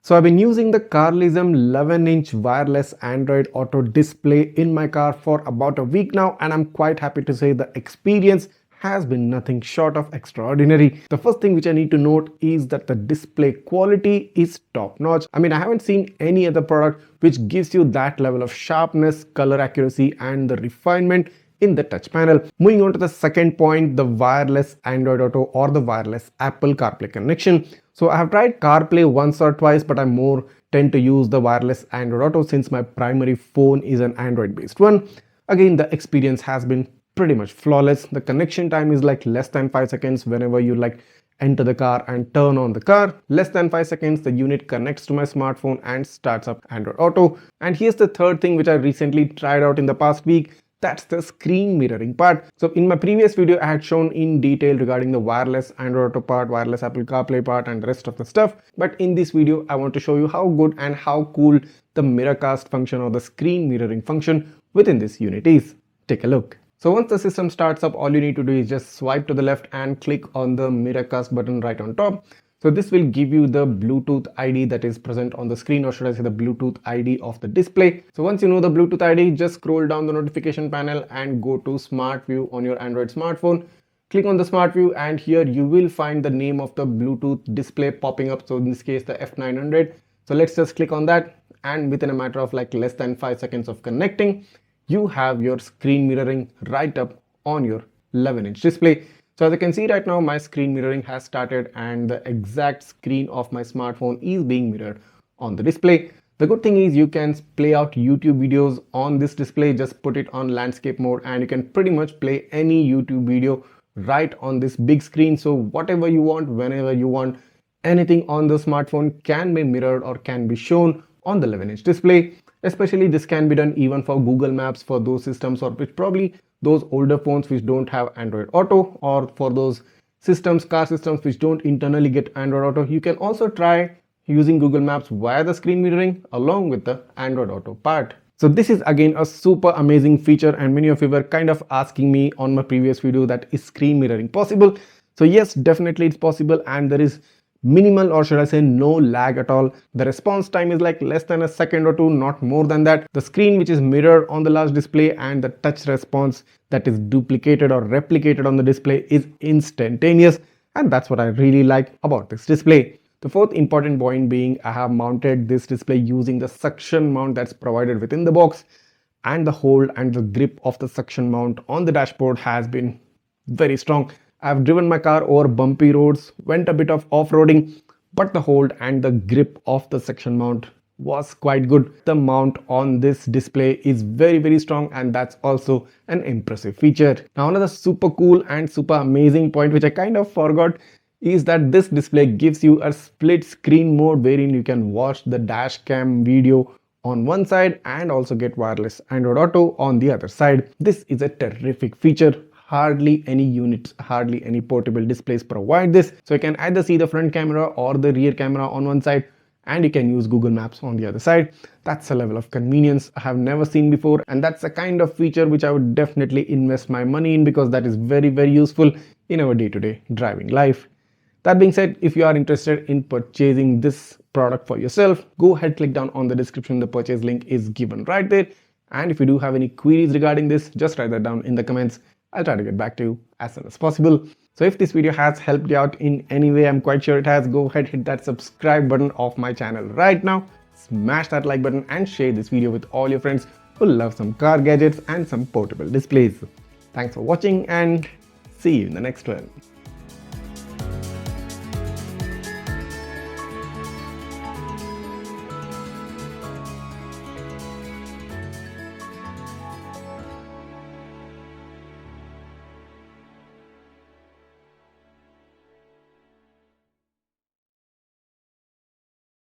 So I've been using the Carlizem 11-inch wireless Android Auto display in my car for about a week now, and I'm quite happy to say the experience has been nothing short of extraordinary. The first thing which I need to note is that the display quality is top notch. I mean, I haven't seen any other product which gives you that level of sharpness, color accuracy, and the refinement in the touch panel. Moving on to the second point, the wireless Android Auto or the wireless Apple CarPlay connection. So I have tried CarPlay once or twice, but I more tend to use the wireless Android Auto since my primary phone is an Android based one. Again, the experience has been pretty much flawless. The connection time is like less than 5 seconds whenever you enter the car and turn on the car. Less than 5 seconds, the unit connects to my smartphone and starts up Android Auto. And here's the third thing which I recently tried out in the past week. That's the screen mirroring part. So in my previous video, I had shown in detail regarding the wireless Android Auto part, wireless Apple CarPlay part, and the rest of the stuff. But in this video, I want to show you how good and how cool the mirrorcast function or the screen mirroring function within this unit is. Take a look. So once the system starts up, all you need to do is just swipe to the left and click on the mirrorcast button right on top. So this will give you the Bluetooth ID that is present on the screen, or should I say the Bluetooth ID of the display. So once you know the Bluetooth ID, just scroll down the notification panel and go to Smart View on your Android smartphone. Click on the Smart View and here you will find the name of the Bluetooth display popping up. So in this case, the F900. So let's just click on that, and within a matter of like less than 5 seconds of connecting, you have your screen mirroring right up on your 11-inch display. So as you can see right now, my screen mirroring has started and the exact screen of my smartphone is being mirrored on the display. The good thing is you can play out YouTube videos on this display. Just put it on landscape mode and you can pretty much play any YouTube video right on this big screen. So whatever you want, whenever you want, anything on the smartphone can be mirrored or can be shown on the 11-inch display. Especially this can be done even for Google Maps for those systems, or which probably those older phones which don't have Android Auto, or for those systems, car systems which don't internally get Android Auto. You can also try using Google Maps via the screen mirroring along with the Android Auto part. So this is again a super amazing feature, and many of you were kind of asking me on my previous video that is screen mirroring possible. So yes, definitely it's possible, and there is minimal, or should I say no lag at all. The response time is like less than a second or two, not more than that. The screen which is mirrored on the large display and the touch response that is duplicated or replicated on the display is instantaneous, and that's what I really like about this display. The fourth important point being I have mounted this display using the suction mount that's provided within the box, and the hold and the grip of the suction mount on the dashboard has been very strong. I've driven my car over bumpy roads, went a bit of off-roading, but the hold and the grip of the suction mount was quite good. The mount on this display is very strong, and that's also an impressive feature. Now another super cool and super amazing point which I kind of forgot is that this display gives you a split screen mode wherein you can watch the dash cam video on one side and also get wireless Android Auto on the other side. This is a terrific feature. Hardly any units, hardly any portable displays provide this. So you can either see the front camera or the rear camera on one side, and you can use Google Maps on the other side. That's a level of convenience I have never seen before, and that's a kind of feature which I would definitely invest my money in, because that is very useful in our day-to-day driving life. That being said, if you are interested in purchasing this product for yourself, go ahead, click down on the description. The purchase link is given right there. And if you do have any queries regarding this, just write that down in the comments. I'll try to get back to you as soon as possible. So if this video has helped you out in any way, I'm quite sure it has, go ahead, hit that subscribe button of my channel right now. Smash that like button and share this video with all your friends who love some car gadgets and some portable displays. Thanks for watching, and see you in the next one.